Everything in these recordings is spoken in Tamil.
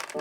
என்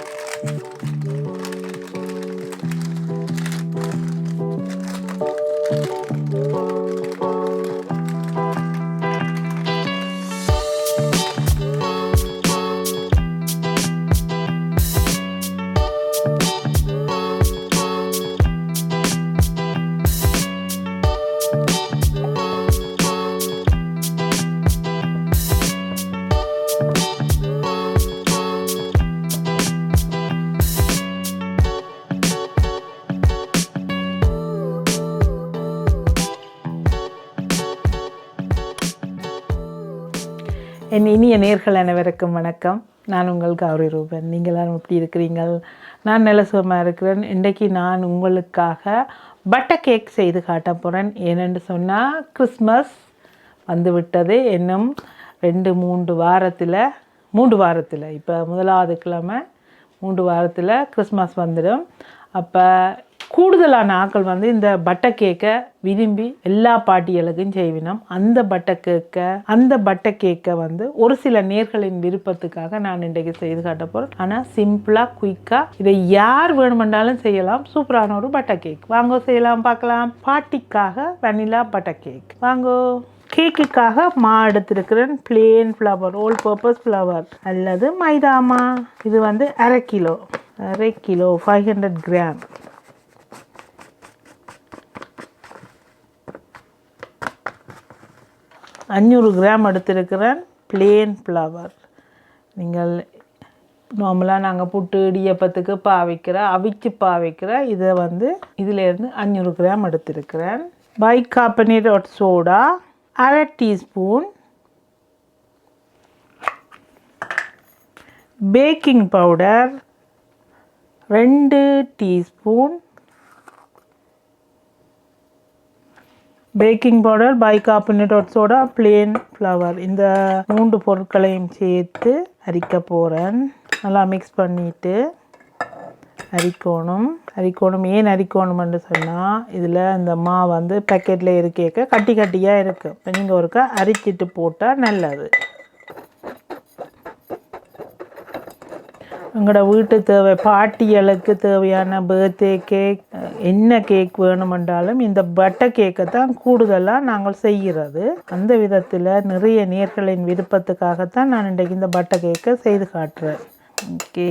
இனிய நேர்கள் அனைவருக்கும் வணக்கம். நான் உங்கள் கௌரி ரூபன். நீங்கள் எல்லாரும் எப்படி இருக்கிறீங்கள்? நான் நல்ல சுகமாக இருக்கிறேன். இன்றைக்கு நான் உங்களுக்காக பட்டர் கேக் செய்து காட்ட போகிறேன். ஏனென்று சொன்னால் கிறிஸ்மஸ் வந்து விட்டது. இன்னும் 3 வாரத்தில் இப்போ 1வது கிழமை 3 வாரத்தில் கிறிஸ்மஸ் வந்துடும். அப்போ கூடுதலான ஆட்கள் வந்து இந்த பட்டர் கேக்கை விரும்பி எல்லா பாட்டிகளுக்கும் செய்வினோம். அந்த பட்டர் கேக்கை வந்து ஒரு சில நேர்களின் விருப்பத்துக்காக நான் இன்றைக்கு செய்து காட்ட போகிறேன். ஆனால் சிம்பிளாக குயிக்காக இதை யார் வேணுமென்றாலும் செய்யலாம். சூப்பரான ஒரு பட்டர் கேக். வாங்கோ செய்யலாம் பார்க்கலாம். பாட்டிக்காக வெனிலா பட்டர் கேக் வாங்கோ. கேக்குக்காக மா எடுத்திருக்கிறேன். Plane flower, all purpose flower அல்லது மைதாமா. இது வந்து அரை கிலோ 500 கிராம். அஞ்சூறு கிராம் எடுத்திருக்கிறேன். Plane flower. நீங்கள் நார்மலாக நாங்கள் புட்டு இடியப்பத்துக்கு அவிச்சு பாவிக்கிற இதை வந்து இதிலேருந்து 500 கிராம் எடுத்திருக்கிறேன். பைகார்பனேட் சோடா அரை teaspoon, baking powder 2 teaspoon, baking powder, bicarbonate soda, plane flower, இந்த 3 பொருட்களையும் சேர்த்து அரிக்க போகிறேன். நல்லா மிக்ஸ் பண்ணிவிட்டு அரிக்கணும். ஏன் அரிக்கணும்னு சொன்னால் இதில் இந்த மா வந்து பேக்கெட்டில் இருக்க கட்டியாக இருக்குது. இப்போ நீங்கள் ஒருக்கா அரிச்சிட்டு போட்டால் நல்லது. எங்களோட வீட்டு தேவை பாட்டிகளுக்கு தேவையான பர்த்டே கேக், என்ன கேக் வேணுமென்றாலும் இந்த பட்டர் கேக்கை தான் கூடுதலாக நாங்கள் செய்கிறது. அந்த விதத்தில் நிறைய நேர்களின் விருப்பத்துக்காகத்தான் நான் இன்றைக்கு இந்த பட்டர் கேக்கை செய்து காட்டுறேன். ஓகே,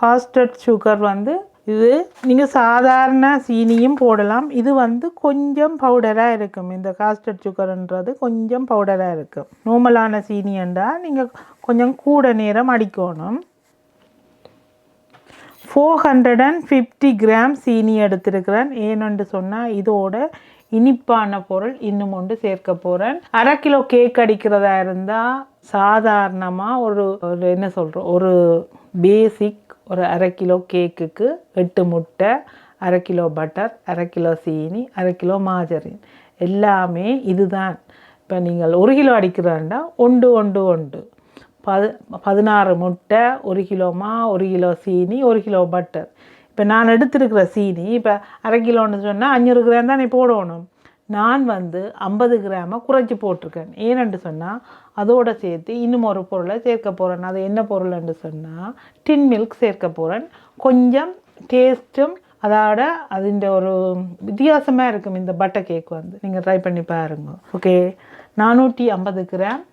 காஸ்டர்ட் சுகர் வந்து இது நீங்கள் சாதாரண சீனியும் போடலாம். இது வந்து கொஞ்சம் பவுடராக இருக்கும். இந்த காஸ்டர்ட் சுகர்ன்றது கொஞ்சம் பவுடராக இருக்கும். நார்மலான சீனி என்றால் நீங்கள் கொஞ்சம் கூட நேரம் அடிக்கணும். 450 கிராம் சீனி எடுத்திருக்கிறேன். ஏனென்று சொன்னால் இதோட இனிப்பான பொருள் இன்னும் ஒன்று சேர்க்க போகிறேன். அரை கிலோ கேக் அடிக்கிறதா இருந்தால் சாதாரணமாக ஒரு பேசிக் ஒரு அரை கிலோ கேக்குக்கு 8 முட்டை, அரை கிலோ பட்டர், அரை கிலோ சீனி, அரை கிலோ மாஜரின், எல்லாமே இதுதான். இப்போ நீங்கள் 1 கிலோ அடிக்கிறேன்டா 1 16 முட்டை, 1 கிலோ மா, 1 கிலோ சீனி, 1 கிலோ பட்டர். இப்போ நான் எடுத்துருக்கிற சீனி இப்போ அரை கிலோன்னு சொன்னால் 500 கிராம் தான் போடணும். நான் வந்து 50 கிராமை குறைச்சி போட்டிருக்கேன். ஏனென்று சொன்னால் அதோடு சேர்த்து இன்னும் ஒரு பொருளை சேர்க்க போகிறேன். அது என்ன பொருள்னு சொன்னால் டின் மில்க் சேர்க்க போகிறேன். கொஞ்சம் டேஸ்ட்டும் அதோட அதுன்ற ஒரு வித்தியாசமாக இருக்கும் இந்த பட்டர் கேக் வந்து. நீங்கள் ட்ரை பண்ணி பாருங்க. ஓகே, 450 கிராம்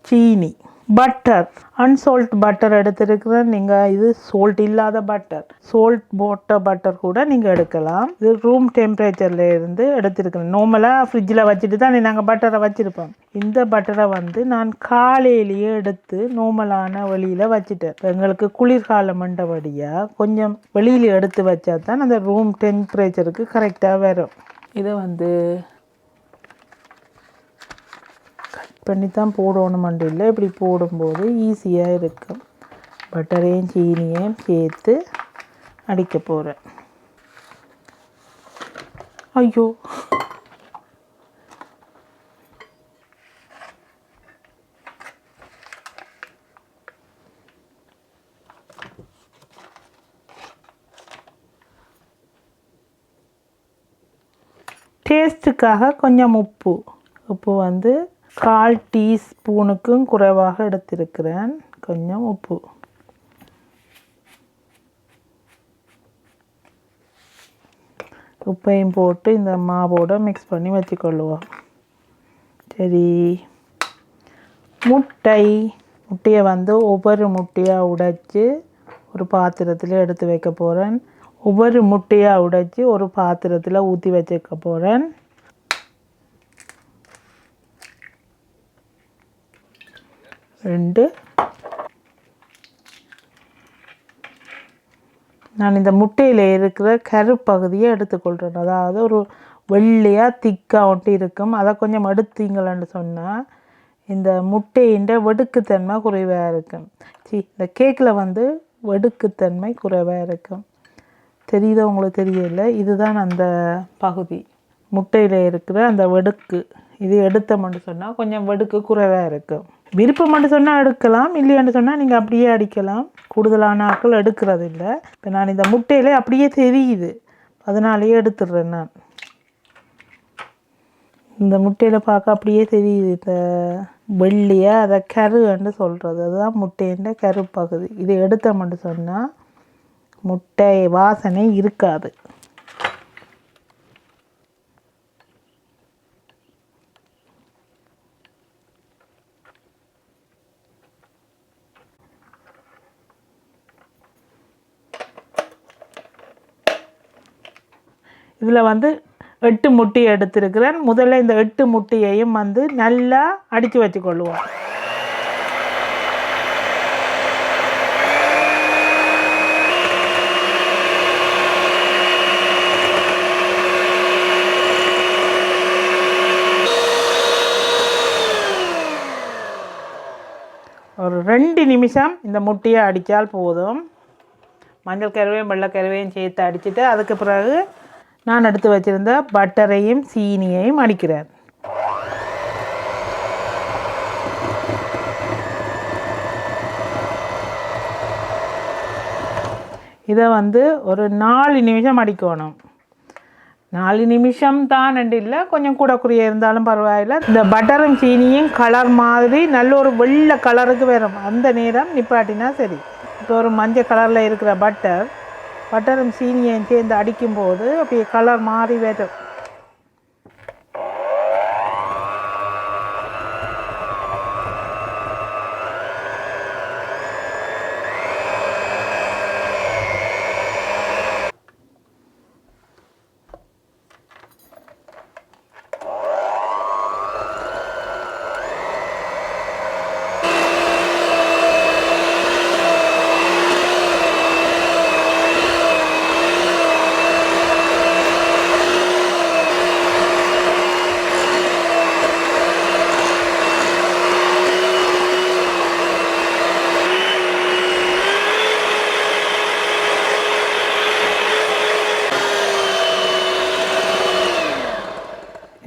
சீனி, பட்டர், அன்சால்ட் பட்டர் எடுத்துருக்கிறேன். நீங்கள் இது சால்ட் இல்லாத பட்டர், சால்ட் போட்ட பட்டர் கூட நீங்கள் எடுக்கலாம். இது ரூம் டெம்பரேச்சரில் இருந்து எடுத்துருக்கிறேன். நார்மலாக ஃப்ரிட்ஜில் வச்சுட்டு தான் நாங்கள் பட்டரை வச்சுருப்போம். இந்த பட்டரை வந்து நான் காலையிலேயே எடுத்து நார்மலான வெளியில் வச்சுட்டேன். எங்களுக்கு குளிர்காலம் மண்டபடியாக கொஞ்சம் வெளியில் எடுத்து வச்சா தான் அந்த ரூம் டெம்பரேச்சருக்கு கரெக்டாக வரும். இதை வந்து பண்ணி தான் போடணுமென்று இல்லை, இப்படி போடும்போது ஈஸியாக இருக்கும். பட்டரையும் சீனியையும் சேர்த்து அடிக்க போகிறேன். ஐயோ, டேஸ்ட்டுக்காக கொஞ்சம் உப்பு, உப்பு வந்து 1/4 டீஸ்பூனுக்கும் குறைவாக எடுத்திருக்கிறேன். கொஞ்சம் உப்பு. உப்பையும் போட்டு இந்த மாவோட மிக்ஸ் பண்ணி வச்சுக்கொள்ளுவோம். சரி, முட்டையை வந்து ஒவ்வொரு முட்டையாக உடைச்சி ஒரு பாத்திரத்தில் எடுத்து வைக்க போகிறேன். ஒவ்வொரு முட்டையாக உடைச்சி ஒரு பாத்திரத்தில் ஊற்றி வச்சுக்க போகிறேன். நான் இந்த முட்டையில் இருக்கிற கருப்பகுதியை எடுத்துக்கொள்கிறேன். அதாவது ஒரு வெள்ளையாக திக்காக ஒட்டி இருக்கும். அதை கொஞ்சம் எடுத்தீங்களன்னு சொன்னால் இந்த முட்டையின் வெடுக்குத்தன்மை குறைவாக இருக்கும். இந்த கேக்கில் வந்து வெடுக்குத்தன்மை குறைவாக இருக்கும். தெரியுதா உங்களுக்கு? தெரியல. இதுதான் அந்த பகுதி, முட்டையில் இருக்கிற அந்த வெடுக்கு. இது எடுத்தோம்னு சொன்னால் கொஞ்சம் வெடுக்கு குறைவாக இருக்கும். விருப்பம்னு சொன்னால் எடுக்கலாம், இல்லையான்னு சொன்னால் நீங்கள் அப்படியே அடிக்கலாம். கூடுதலான ஆட்கள் எடுக்கிறது இல்லை. இப்போ நான் இந்த முட்டையில் அப்படியே தெரியுது, அதனாலேயே எடுத்துடுறேன். நான் இந்த முட்டையில் பார்க்க அப்படியே தெரியுது இந்த வெள்ளியாக அதை கருன்னு சொல்கிறது. அதுதான் முட்டையின் கருப்பகுதி. இது எடுத்தோம்னு சொன்னால் முட்டை வாசனை இருக்காது. இதில் வந்து 8 முட்டை எடுத்திருக்கிறேன். முதல்ல இந்த 8 முட்டையையும் வந்து நல்லா அடித்து வச்சுக்கொள்ளுவோம். ஒரு 2 நிமிஷம் இந்த முட்டையை அடித்தால் போதும். மஞ்சள் கருவையும் வெள்ளை கருவையும் சேர்த்து அடிச்சுட்டு அதுக்கு பிறகு நான் எடுத்து வச்சுருந்த பட்டரையும் சீனியையும் அடிக்கிறேன். இதை வந்து ஒரு 4 நிமிஷம் அடிக்கணும். 4 நிமிஷம் தான் இல்லை, கொஞ்சம் கூட குறிய இருந்தாலும் பரவாயில்லை. இந்த பட்டரும் சீனியும் கலர் மாதிரி நல்ல ஒரு வெள்ளை கலருக்கு வரும். அந்த நேரம் நிப்பாட்டினா சரி. இப்போ ஒரு மஞ்சள் கலரில் இருக்கிற பட்டரும் சீனியையும் சேர்ந்து அடிக்கும்போது அப்படியே கலர் மாறி வரும்.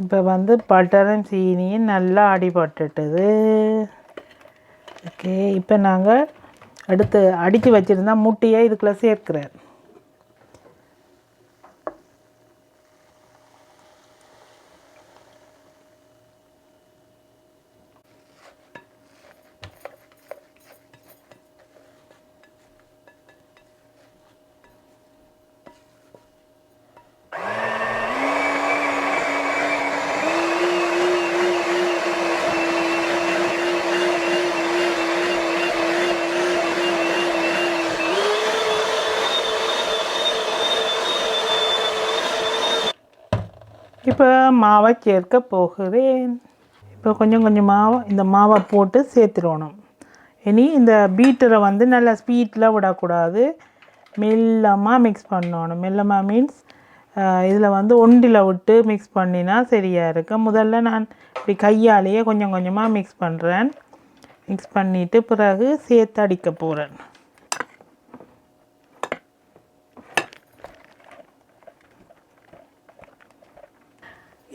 இப்போ வந்து பட்டரும் சீனியும் நல்லா அடிபட்டுட்டுது. ஓகே, இப்போ நாங்கள் அடுத்து அடித்து வச்சுருந்தா முட்டையை இதுக்குள்ளே சேர்க்கிறேன். இப்போ மாவை சேர்க்க போகிறேன். இப்போ கொஞ்சம் கொஞ்சமாக இந்த மாவை போட்டு சேர்த்துடணும். இனி இந்த பீட்டரை வந்து நல்லா ஸ்பீட்டில் விடக்கூடாது, மெல்லமாக மிக்ஸ் பண்ணணும். மெல்லமாக மீன்ஸ் இதில் வந்து ஒண்டில் விட்டு மிக்ஸ் பண்ணினா சரியாக இருக்கும். முதல்ல நான் இப்படி கையாலேயே கொஞ்சம் கொஞ்சமாக மிக்ஸ் பண்ணுறேன். மிக்ஸ் பண்ணிவிட்டு பிறகு சேர்த்து அடிக்க போகிறேன்.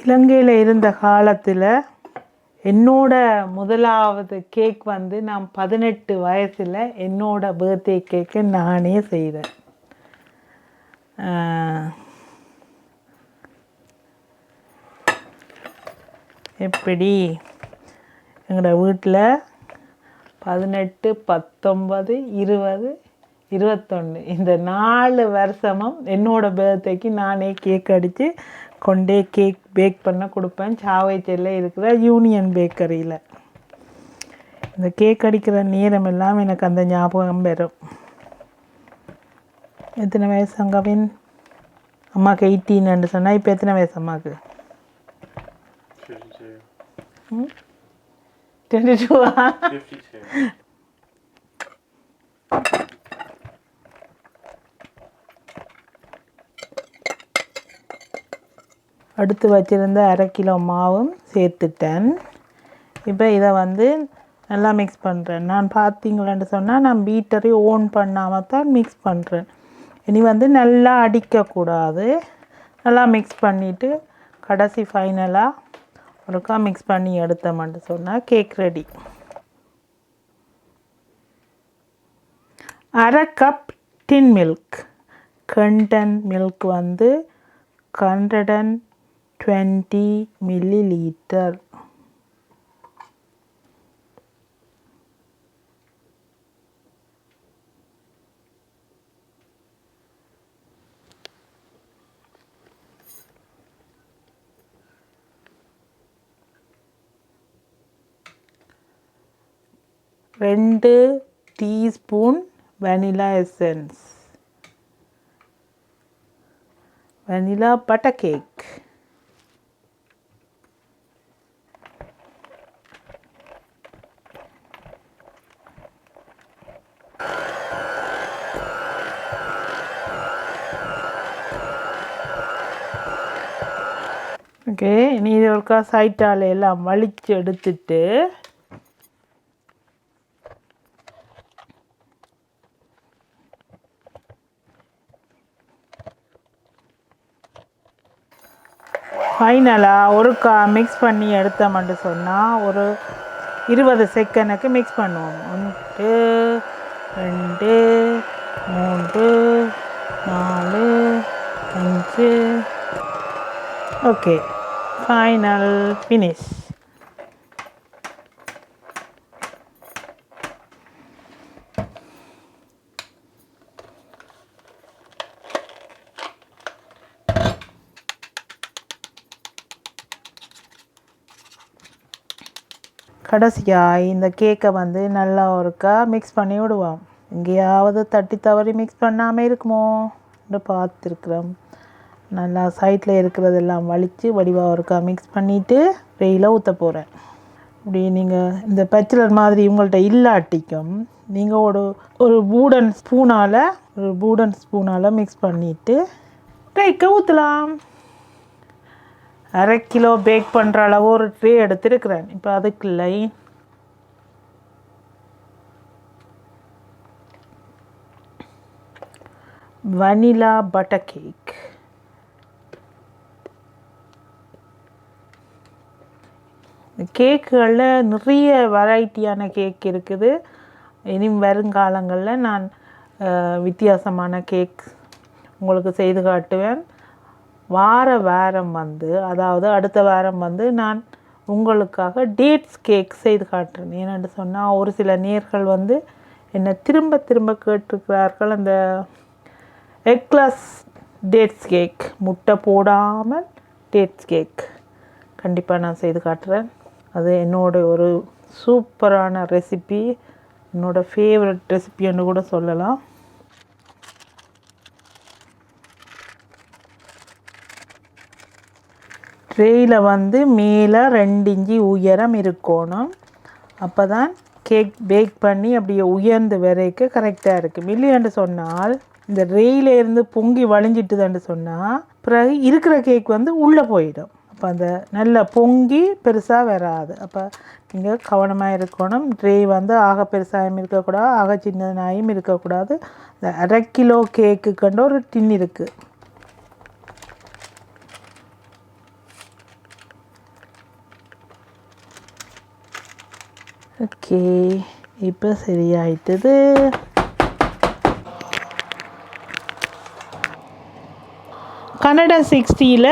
இலங்கையில் இருந்த காலத்தில் என்னோட முதலாவது கேக் வந்து நான் 18 வயசில் என்னோட பர்த்டே கேக்கு நானே செய்தேன். எப்படி எங்களோட வீட்டில் 18, 19, 20, 21 இந்த 4 வருஷமும் என்னோடய பர்த்டேக்கு நானே கேக் அடித்து கொண்டே கேக் பேக் பண்ண கொடுப்பேன். சாவைச்சேரியில் இருக்கிற யூனியன் பேக்கரியில். இந்த கேக் அடிக்கிற நேரம் எல்லாம் எனக்கு அந்த ஞாபகம் வரும். எத்தனை வயசு அங்கவின்? அம்மாவுக்கு 18 சொன்னால் இப்போ எத்தனை வயசு அம்மாவுக்கு? 22. அடுத்து வச்சுருந்த 1/2 கிலோ மாவும் சேர்த்துட்டேன். இப்போ இதை வந்து நல்லா மிக்ஸ் பண்ணுறேன். நான் பார்த்தீங்களேன்னு சொன்னால் நான் பீட்டரை ஓன் பண்ணாமல் தான் மிக்ஸ் பண்ணுறேன். இனி வந்து நல்லா அடிக்கக்கூடாது. நல்லா மிக்ஸ் பண்ணிவிட்டு கடைசி ஃபைனலாக ஒருக்கா மிக்ஸ் பண்ணி எடுத்தோம்னு சொன்னால் கேக் ரெடி. 1/2 கப் டின் மில்க். கண்டென்ட் மில்க் வந்து 120 milliliter. ரெண்டு teaspoon vanilla essence. vanilla butter cake. Okay, இனி இது ஒருக்கா சைட்டால் எல்லாம் வலிச்சு எடுத்துட்டு ஃபைனலாக ஒருக்கா மிக்ஸ் பண்ணி எடுத்தோம்னு சொன்னால் ஒரு 20 செகண்டுக்கு மிக்ஸ் பண்ணுவோம். 1 2 3 4 5. Okay, final finish. கடைசியாக இந்த கேக்கை வந்து நல்லா ஒருக்கா மிக்ஸ் பண்ணி விடுவோம். எங்கேயாவது தட்டி தவறி மிக்ஸ் பண்ணாமல் இருக்குமோன்னு பார்த்துருக்குறோம். நல்லா சைட்டில் இருக்கிறதெல்லாம் வலித்து வடிவாக ஒருக்கா மிக்ஸ் பண்ணிவிட்டு வெயில ஊற்ற போகிறேன். இப்படி நீங்கள் இந்த பச்சலர் மாதிரி உங்கள்கிட்ட இல்லாட்டிக்கும் நீங்கள் ஒரு பூடன் ஸ்பூனால் மிக்ஸ் பண்ணிவிட்டு கேக்கை ஊற்றலாம். 1/2 கிலோ பேக் பண்ணுற அளவு ஒரு ட்ரே எடுத்துருக்கிறேன். இப்போ அதுக்குள்ள வனிலா பட்டர் கேக். கேக்குகளில் நிறைய வெரைட்டியான கேக் இருக்குது. இனி வருங்காலங்களில் நான் வித்தியாசமான கேக் உங்களுக்கு செய்து காட்டுவேன். வாரம் வந்து அதாவது அடுத்த வாரம் வந்து நான் உங்களுக்காக டேட்ஸ் கேக் செய்து காட்டுறேன். ஏன்னு சொன்னால் ஒரு சில நேர்கள் வந்து என்னை திரும்ப கேட்டிருக்கிறார்கள் அந்த எக்லஸ் டேட்ஸ் கேக், முட்டை போடாமல் டேட்ஸ் கேக். கண்டிப்பாக நான் செய்து காட்டுறேன். அது என்னோட ஒரு சூப்பரான ரெசிபி, என்னோடய ஃபேவரட் ரெசிபின்னு கூட சொல்லலாம். ட்ரேயில் வந்து மேலே 2 இன்ச்சு உயரம் இருக்கணும். அப்போ தான் கேக் பேக் பண்ணி அப்படியே உயர்ந்து வரைக்க கரெக்டாக இருக்குது. இல்லைன்னு சொன்னால் இந்த ட்ரேயிலேருந்து பொங்கி வழிஞ்சிட்டுதுன்னு சொன்னால் பிறகு இருக்கிற கேக் வந்து உள்ளே போயிடும். அப்போ அந்த நல்லா பொங்கி பெருசாக வராது. அப்போ நீங்கள் கவனமாக இருக்கணும். ட்ரே வந்து ஆக பெருசாகவும் இருக்கக்கூடாது, ஆக சின்னதாயும் இருக்கக்கூடாது. இந்த 1/2 கிலோ கேக்குக்குன்ற ஒரு டின் இருக்குது. ஓகே, இப்போ சரியாயிட்டது. கனடா 60ல்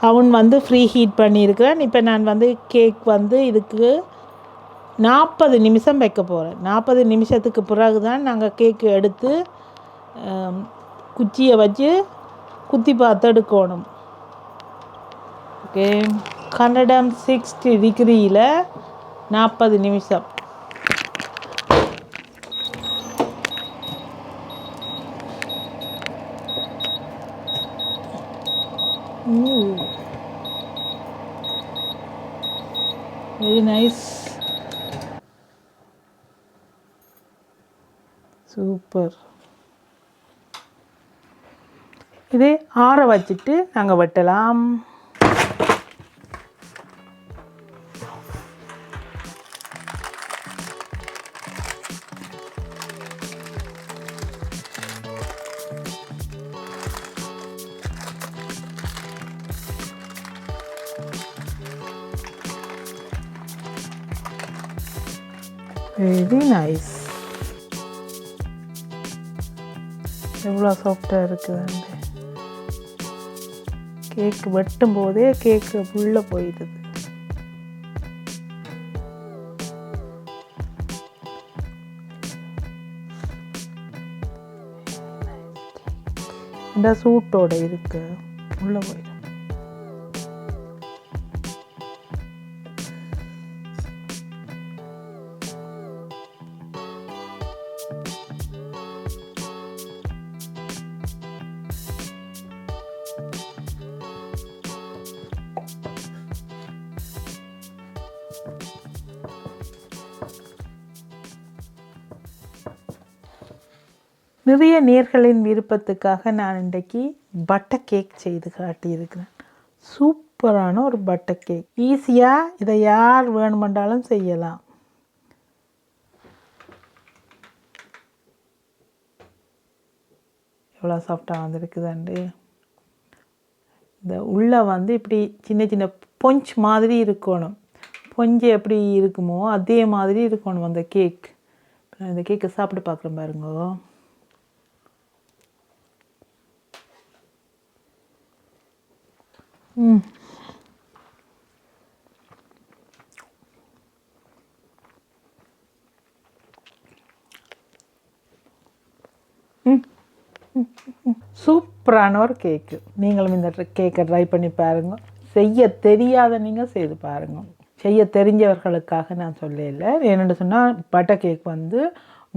அவன் வந்து ஃப்ரீ ஹீட் பண்ணியிருக்கிறேன். இப்போ நான் வந்து கேக் வந்து இதுக்கு 40 நிமிஷம் வைக்க போகிறேன். 40 நிமிஷத்துக்கு பிறகு தான் நாங்கள் கேக்கு எடுத்து குச்சியை வச்சு குத்தி பார்த்து எடுக்கணும். ஓகே, 160 டிகிரியில் 40 நிமிஷம். Very nice, super. இதே ஆற வச்சுட்டு நாங்கள் வெட்டலாம். Very nice. எவ்வளோ சாஃப்டாக இருக்குது. கேக்கு வெட்டும் போதே கேக்கு உள்ளே போயிடுது. இந்த சூட்டோட இருக்கு, உள்ளே போயிடும். நிறைய நேர்களின் விருப்பத்துக்காக நான் இன்றைக்கு பட்டர் கேக் செய்து காட்டியிருக்கிறேன். சூப்பரான ஒரு பட்டர் கேக். ஈஸியாக இதை யார் வேணுமென்றாலும் செய்யலாம். எவ்வளோ சாஃப்டாக வந்திருக்குதாண்டு. இந்த உள்ளே வந்து இப்படி சின்ன சின்ன பொஞ்ச் மாதிரி இருக்கணும். பொஞ்சு எப்படி இருக்குமோ அதே மாதிரி இருக்கணும் அந்த கேக். நான் இந்த கேக்கை சாப்பிட்டு பார்க்குறேன் பாருங்க. சூப்பரான ஒரு கேக்கு. நீங்களும் இந்த கேக்கை ட்ரை பண்ணி பாருங்கள். செய்ய தெரியாத நீங்கள் செய்து பாருங்கள். செய்ய தெரிஞ்சவர்களுக்காக நான் சொல்லலை. என்னென்னு சொன்னால் பட்டர் கேக் வந்து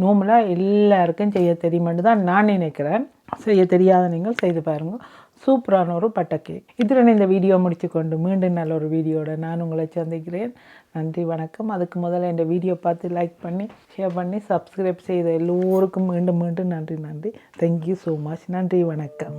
நார்மலாக எல்லாருக்கும் செய்ய தெரியுமென்று தான் நான் நினைக்கிறேன். செய்ய தெரியாத நீங்கள் செய்து பாருங்கள். சூப்பரான ஒரு பட்டர் கேக். இதில் இந்த வீடியோ முடித்து கொண்டு மீண்டும் நல்ல ஒரு வீடியோட நான் உங்களை சந்திக்கிறேன். நன்றி, வணக்கம். அதுக்கு முதல்ல இந்த வீடியோ பார்த்து லைக் பண்ணி ஷேர் பண்ணி சப்ஸ்கிரைப் செய்த எல்லோருக்கும் மீண்டும் மீண்டும் நன்றி. Thank you so much. நன்றி, வணக்கம்.